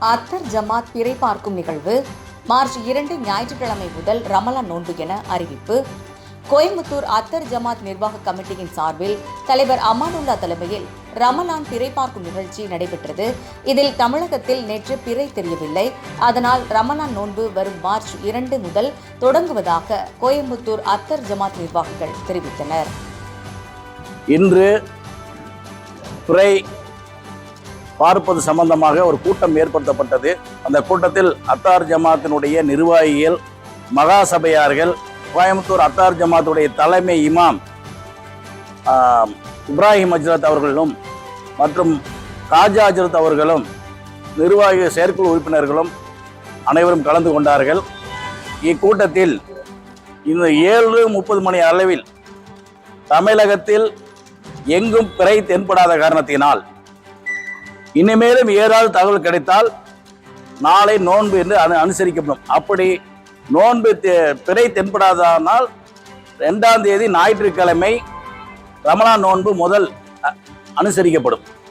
அத்தர் ஜமாத் பிறை பார்க்கும் நிகழ்வு மார்ச் 2 ஞாயிற்றுக்கிழமை முதல் ரமலான் நோன்பு என அறிவிப்பு. கோயம்புத்தூர் அத்தர் ஜமாத் நிர்வாக கமிட்டியின் சார்பில் தலைவர் அமானுல்லா தலைமையில் ரமலான் பிறை பார்க்கும் நிகழ்ச்சி நடைபெற்றது. இதில் தமிழகத்தில் நேற்று பிறை தெரியவில்லை. அதனால் ரமலான் நோன்பு வரும் மார்ச் 2 முதல் தொடங்குவதாக கோயம்புத்தூர் அத்தர் ஜமாத் நிர்வாகிகள் தெரிவித்தனர். இன்று பிறை பார்ப்பது சம்பந்தமாக ஒரு கூட்டம் ஏற்படுத்தப்பட்டது. அந்த கூட்டத்தில் அத்தார் ஜமாத்தினுடைய நிர்வாகிகள், மகாசபையார்கள், கோயம்புத்தூர் அத்தார் ஜமாத்துடைய தலைமை இமாம் இப்ராஹிம் ஹஜ்ரத் அவர்களும் மற்றும் காஜா ஹஜ்ரத் அவர்களும் நிர்வாக செயற்குழு உறுப்பினர்களும் அனைவரும் கலந்து கொண்டார்கள். இக்கூட்டத்தில் இந்த 7:30 மணி அளவில் தமிழகத்தில் எங்கும் பிறை தென்படாத காரணத்தினால் இனிமேலும் ஏதாவது தகவல் கிடைத்தால் நாளை நோன்பு என்று அனுசரிக்கப்படும். அப்படி நோன்பு பிறை தென்படாதனால் 2ஆம் தேதி ஞாயிற்றுக்கிழமை ரமலான் நோன்பு முதல் அனுசரிக்கப்படும்.